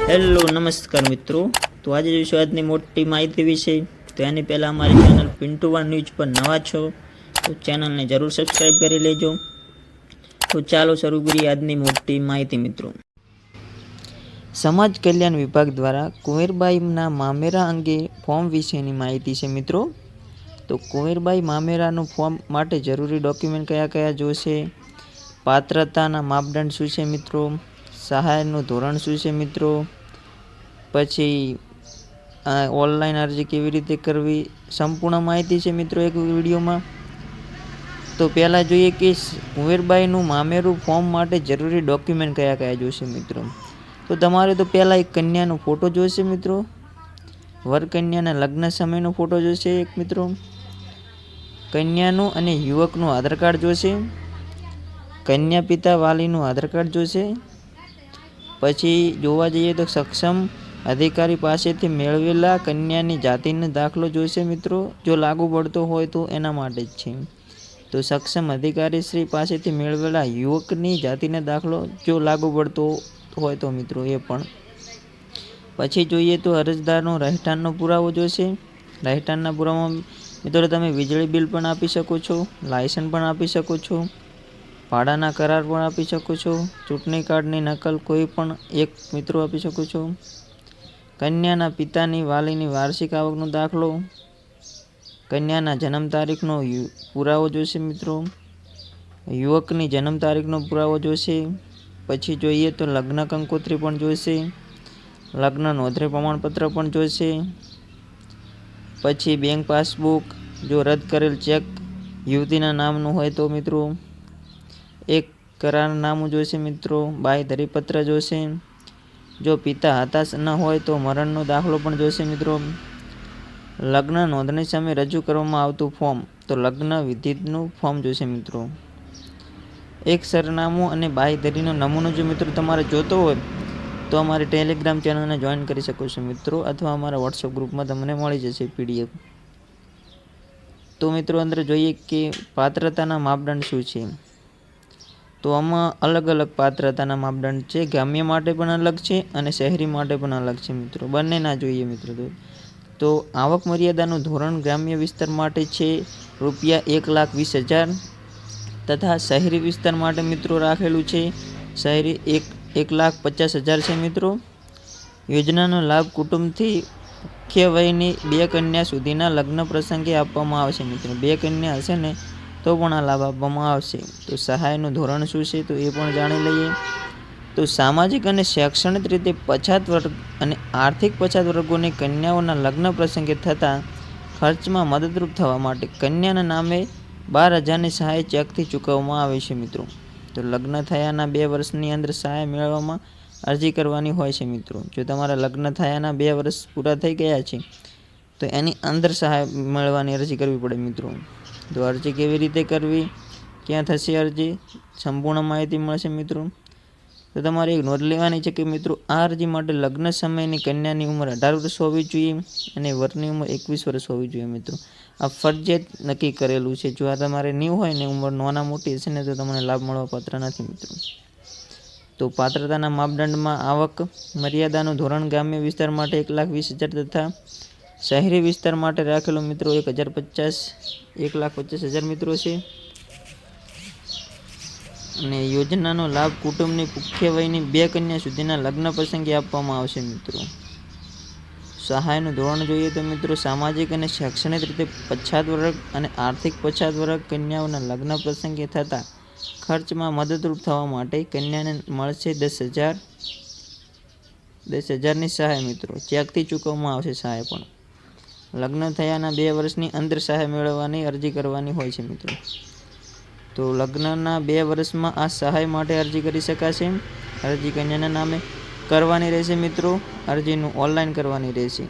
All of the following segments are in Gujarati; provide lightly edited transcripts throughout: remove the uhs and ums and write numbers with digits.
હેલો નમસ્કાર મિત્રો, તો આજે જોઈશું આજની મોટી માહિતી વિશે। તો એની પહેલાં અમારી ચેનલ પિન્ટુ વન ન્યૂઝ પર નવા છો તો ચેનલને જરૂર સબસ્ક્રાઈબ કરી લેજો। તો ચાલો શરૂ કરીએ આજની મોટી માહિતી મિત્રો। સમાજ કલ્યાણ વિભાગ દ્વારા કુંવરબાઈના મામેરા અંગે ફોર્મ વિશેની માહિતી છે મિત્રો। તો કુંવરબાઈ મામેરાનું ફોર્મ માટે જરૂરી ડોક્યુમેન્ટ કયા કયા જોશે, પાત્રતાના માપદંડ શું છે મિત્રો, સહાયનું ધોરણ શું છે મિત્રો, પછી ઓનલાઈન અરજી કેવી રીતે કરવી, સંપૂર્ણ માહિતી છે મિત્રો એક વિડીયોમાં। તો પહેલાં જોઈએ કે કુંવરબાઈનું મામેરું ફોર્મ માટે જરૂરી ડોક્યુમેન્ટ કયા કયા જોશે મિત્રો। તો તમારે તો પહેલાં એક કન્યાનો ફોટો જોઈશે મિત્રો, વરકન્યાના લગ્ન સમયનો ફોટો જોઈશે એક મિત્રો, કન્યાનું અને યુવકનું આધાર કાર્ડ જોઈશે, કન્યા પિતા વાલીનું આધાર કાર્ડ જોઈશે। પછી જોવા જઈએ તો સક્ષમ અધિકારી પાસેથી મેળવેલા કન્યાની જાતિનો દાખલો જોઈશે મિત્રો, જો લાગુ પડતો હોય તો એના માટે જ છે। તો સક્ષમ અધિકારી શ્રી પાસેથી મેળવેલા યુવકની જાતિનો દાખલો જો લાગુ પડતો હોય તો મિત્રો એ પણ। પછી જોઈએ તો અરજદારનો રહેઠાણનો પુરાવો જોઈશે। રહેઠાણના પુરાવામાં મિત્રો તમે વીજળી બિલ પણ આપી શકો છો, લાયસન્સ પણ આપી શકો છો, ભાડાના કરાર પણ આપી શકો છો, ચૂંટણી કાર્ડની નકલ કોઈ પણ એક મિત્રો આપી શકો છો, કન્યાના પિતાની વાલીની વાર્ષિક આવકનો દાખલો, કન્યાના જન્મ તારીખનો પુરાવો જોઈશે મિત્રો, યુવકની જન્મ તારીખનો પુરાવો જોઈશે। પછી જોઈએ તો લગ્ન કંકોત્રી પણ જોઈશે, લગ્ન નોંધણી પ્રમાણપત્ર પણ જોઈશે। પછી બેંક પાસબુક, જો રદ કરેલ ચેક યુવતીના નામનું હોય તો મિત્રો, એક કરારનામું જોઈશે મિત્રો, બાંયધરી પત્ર જોઈશે, જો પિતા હતાશ ન હોય તો મરણનો દાખલો પણ જોઈશે મિત્રો, લગ્ન નોંધણી સમયે રજૂ કરવામાં આવતું ફોર્મ, તો લગ્ન વિધિનું ફોર્મ જોઈશે મિત્રો, એક સરનામું અને બાંયધરીનો નમૂનો જો મિત્રો તમારે જોતો હોય તો અમારી ટેલિગ્રામ ચેનલને જોઈન કરી શકો છો મિત્રો, અથવા અમારા વોટ્સઅપ ગ્રુપમાં તમને મળી જશે PDF। તો મિત્રો અંદર જોઈએ કે પાત્રતાના માપદંડ શું છે। તો આમાં અલગ અલગ પાત્રતાના માપદંડ છે, ગ્રામ્ય માટે પણ અલગ છે અને શહેરી માટે પણ અલગ છે મિત્રો, બંનેના જોઈએ મિત્રો। તો આવક મર્યાદાનું ધોરણ ગ્રામ્ય વિસ્તાર માટે છે ₹1,20,000 તથા શહેરી વિસ્તાર માટે મિત્રો રાખેલું છે શહેરી 1,50,000 છે મિત્રો। યોજનાનો લાભ કુટુંબથી મુખ્ય વયની 2 કન્યા સુધીના લગ્ન પ્રસંગે આપવામાં આવશે મિત્રો, 2 કન્યા હશે ને તો પણ આ લાભ આપવામાં આવશે। તો સહાયનું ધોરણ શું છે તો એ પણ જાણી લઈએ। તો સામાજિક અને શૈક્ષણિક રીતે પછાત વર્ગ અને આર્થિક પછાત વર્ગોની કન્યાઓના લગ્ન પ્રસંગે થતા ખર્ચમાં મદદરૂપ થવા માટે કન્યાના નામે 12,000ની સહાય ચેકથી ચૂકવવામાં આવે છે મિત્રો। તો લગ્ન થયાના 2 વર્ષની અંદર સહાય મેળવવામાં અરજી કરવાની હોય છે મિત્રો। જો તમારા લગ્ન થયાના 2 વર્ષ પૂરા થઈ ગયા છે તો એની અંદર સહાય મેળવવાની અરજી કરવી પડે મિત્રો। તો અરજી કેવી રીતે કરવી, ક્યાં થશે અરજી, સંપૂર્ણ માહિતી મળશે મિત્રો। તો તમારે એક નોંધ લેવાની છે કે મિત્રો આ અરજી માટે લગ્ન સમયની કન્યાની ઉંમર 18 વર્ષ હોવી જોઈએ અને વરની ઉંમર 21 વર્ષ હોવી જોઈએ મિત્રો, આ ફરજિયાત નક્કી કરેલું છે। જો આ તમારે નહીં હોય ને ઉંમર નાના મોટી હશે ને તો તમને લાભ મળવા પાત્ર નથી મિત્રો। તો પાત્રતાના માપદંડમાં આવક મર્યાદાનું ધોરણ ગ્રામ્ય વિસ્તાર માટે 1,20,000 તથા શહેરી વિસ્તાર માટે રાખેલો મિત્રો 1,50,000 મિત્રો છે। અને યોજનાનો લાભ કુટુંબની મુખ્ય વયની 2 કન્યા સુધીના લગ્ન પ્રસંગે આપવામાં આવશે મિત્રો। સહાયનું ધોરણ જોઈએ તો મિત્રો સામાજિક અને શૈક્ષણિક રીતે પછાત વર્ગ અને આર્થિક પછાત વર્ગ કન્યાઓના લગ્ન પ્રસંગે થતા ખર્ચમાં મદદરૂપ થવા માટે કન્યાને મળશે 10,000ની સહાય મિત્રો, ચેકથી ચૂકવવામાં આવશે સહાય પણ। લગ્ન થયાના 2 વર્ષની અંદર સહાય મેળવવાની અરજી કરવાની હોય છે મિત્રો। તો લગ્નના 2 વર્ષમાં આ સહાય માટે અરજી કરી શકાશે। અરજી કન્યાના નામે કરવાની રહેશે મિત્રો, અરજીનું ઓનલાઈન કરવાની રહેશે।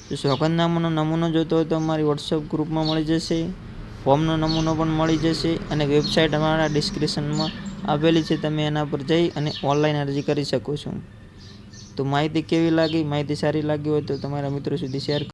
તો સોગંદનામાનો નમૂનો જોતો હોય તો અમારી વોટ્સઅપ ગ્રુપમાં મળી જશે, ફોર્મનો નમૂનો પણ મળી જશે અને વેબસાઇટ અમારા ડિસ્ક્રિપ્શનમાં આપેલી છે, તમે એના પર જઈ અને ઓનલાઈન અરજી કરી શકો છો। તો માહિતી કેવી લાગી, માહિતી સારી લાગી હોય તો તમારા મિત્રો સુધી શેર